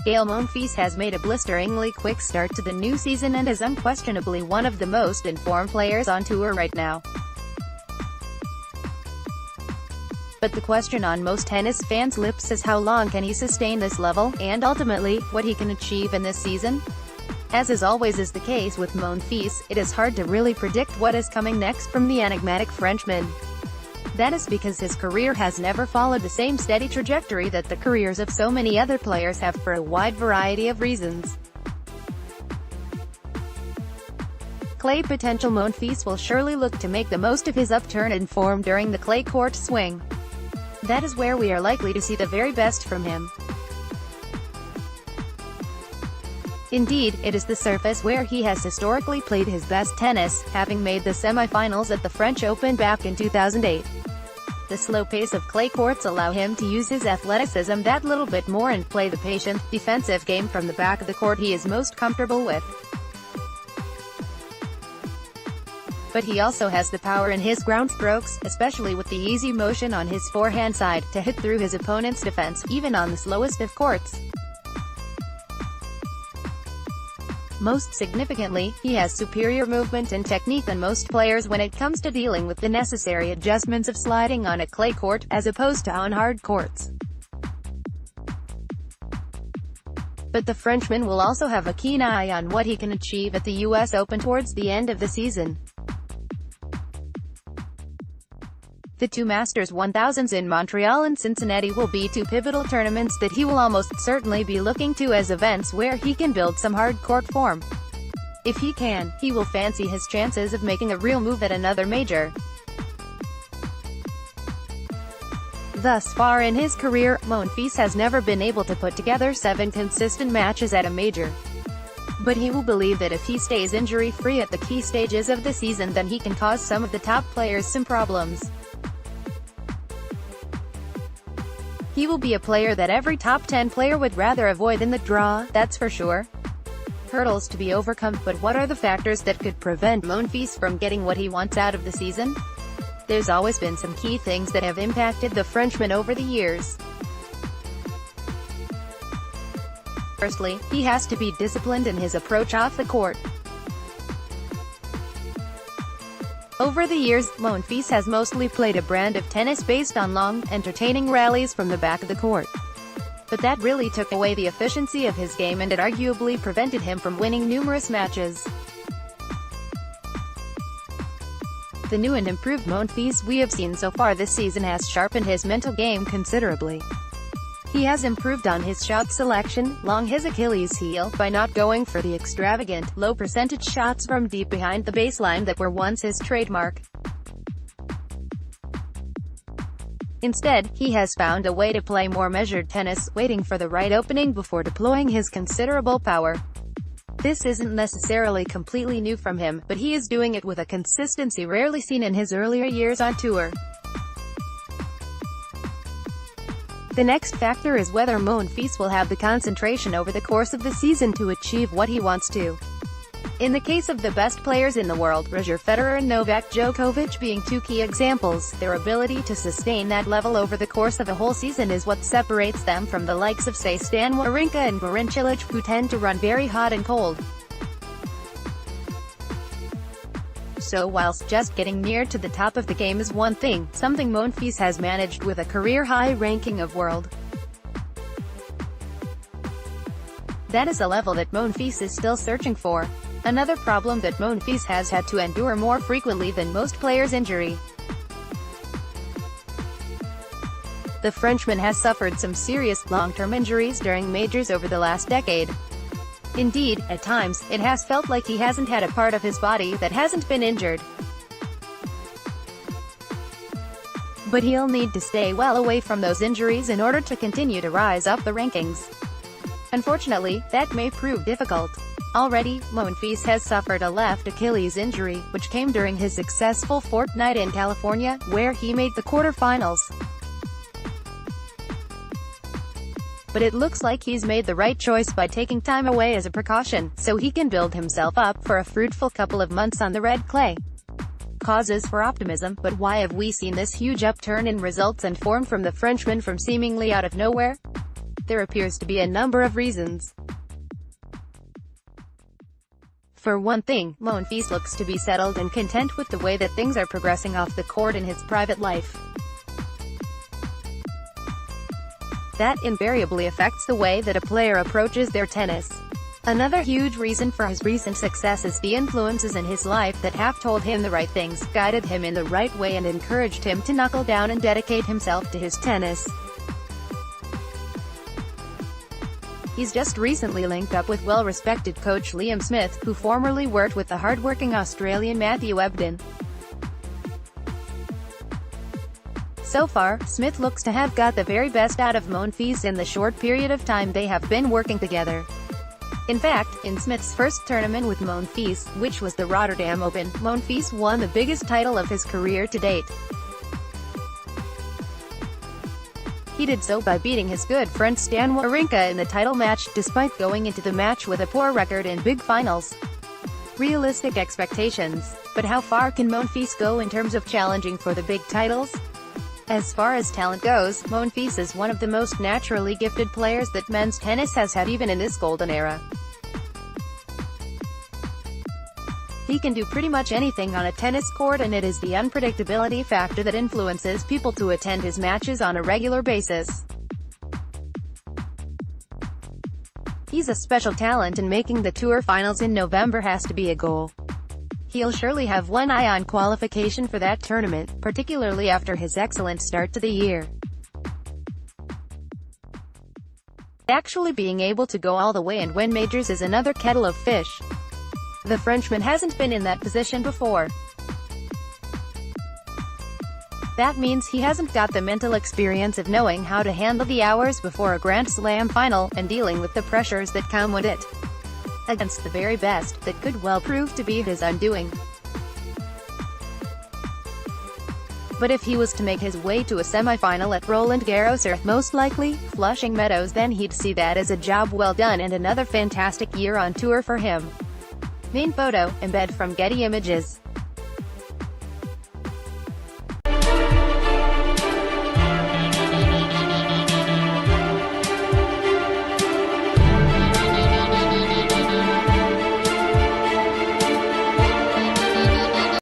Gael Monfils has made a blisteringly quick start to the new season and is unquestionably one of the most informed players on tour right now. But the question on most tennis fans' lips is how long can he sustain this level, and ultimately, what he can achieve in this season? As is always is the case with Monfils, it is hard to really predict what is coming next from the enigmatic Frenchman. That is because his career has never followed the same steady trajectory that the careers of so many other players have for a wide variety of reasons. Clay potential Monfils will surely look to make the most of his upturn in form during the clay court swing. That is where we are likely to see the very best from him. Indeed, it is the surface where he has historically played his best tennis, having made the semi-finals at the French Open back in 2008. The slow pace of clay courts allow him to use his athleticism that little bit more and play the patient, defensive game from the back of the court he is most comfortable with. But he also has the power in his ground strokes, especially with the easy motion on his forehand side, to hit through his opponent's defense, even on the slowest of courts. Most significantly, he has superior movement and technique than most players when it comes to dealing with the necessary adjustments of sliding on a clay court, as opposed to on hard courts. But the Frenchman will also have a keen eye on what he can achieve at the US Open towards the end of the season. The two Masters 1000s in Montreal and Cincinnati will be two pivotal tournaments that he will almost certainly be looking to as events where he can build some hard court form. If he can, he will fancy his chances of making a real move at another major. Thus far in his career, Monfils has never been able to put together 7 consistent matches at a major. But he will believe that if he stays injury-free at the key stages of the season, then he can cause some of the top players some problems. He will be a player that every top 10 player would rather avoid in the draw, that's for sure. Hurdles to be overcome, but what are the factors that could prevent Monfils from getting what he wants out of the season? There's always been some key things that have impacted the Frenchman over the years. Firstly, he has to be disciplined in his approach off the court. Over the years, Monfils has mostly played a brand of tennis based on long, entertaining rallies from the back of the court. But that really took away the efficiency of his game and it arguably prevented him from winning numerous matches. The new and improved Monfils we have seen so far this season has sharpened his mental game considerably. He has improved on his shot selection, along his Achilles heel, by not going for the extravagant, low-percentage shots from deep behind the baseline that were once his trademark. Instead, he has found a way to play more measured tennis, waiting for the right opening before deploying his considerable power. This isn't necessarily completely new from him, but he is doing it with a consistency rarely seen in his earlier years on tour. The next factor is whether Monfils will have the concentration over the course of the season to achieve what he wants to. In the case of the best players in the world, Roger Federer and Novak Djokovic being two key examples, their ability to sustain that level over the course of a whole season is what separates them from the likes of say Stan Wawrinka and Goran Cilic, who tend to run very hot and cold. So whilst just getting near to the top of the game is one thing, something Monfils has managed with a career-high ranking of world. That is a level that Monfils is still searching for. Another problem that Monfils has had to endure more frequently than most players: injury. The Frenchman has suffered some serious, long-term injuries during majors over the last decade. Indeed, at times, it has felt like he hasn't had a part of his body that hasn't been injured. But he'll need to stay well away from those injuries in order to continue to rise up the rankings. Unfortunately, that may prove difficult. Already, Monfils has suffered a left Achilles injury, which came during his successful fortnight in California, where he made the quarterfinals. But it looks like he's made the right choice by taking time away as a precaution, so he can build himself up for a fruitful couple of months on the red clay. Causes for optimism, but why have we seen this huge upturn in results and form from the Frenchman from seemingly out of nowhere? There appears to be a number of reasons. For one thing, Monfils looks to be settled and content with the way that things are progressing off the court in his private life. That invariably affects the way that a player approaches their tennis. Another huge reason for his recent success is the influences in his life that have told him the right things, guided him in the right way and encouraged him to knuckle down and dedicate himself to his tennis. He's just recently linked up with well-respected coach Liam Smith, who formerly worked with the hard-working Australian Matthew Ebden. So far, Smith looks to have got the very best out of Monfils in the short period of time they have been working together. In fact, in Smith's first tournament with Monfils, which was the Rotterdam Open, Monfils won the biggest title of his career to date. He did so by beating his good friend Stan Wawrinka in the title match, despite going into the match with a poor record in big finals. Realistic expectations. But how far can Monfils go in terms of challenging for the big titles? As far as talent goes, Monfils is one of the most naturally gifted players that men's tennis has had even in this golden era. He can do pretty much anything on a tennis court, and it is the unpredictability factor that influences people to attend his matches on a regular basis. He's a special talent, and making the tour finals in November has to be a goal. He'll surely have one eye on qualification for that tournament, particularly after his excellent start to the year. Actually being able to go all the way and win majors is another kettle of fish. The Frenchman hasn't been in that position before. That means he hasn't got the mental experience of knowing how to handle the hours before a Grand Slam final, and dealing with the pressures that come with it. Against the very best, that could well prove to be his undoing. But if he was to make his way to a semi-final at Roland Garros or, most likely, Flushing Meadows, then he'd see that as a job well done and another fantastic year on tour for him. Main photo, embed from Getty Images.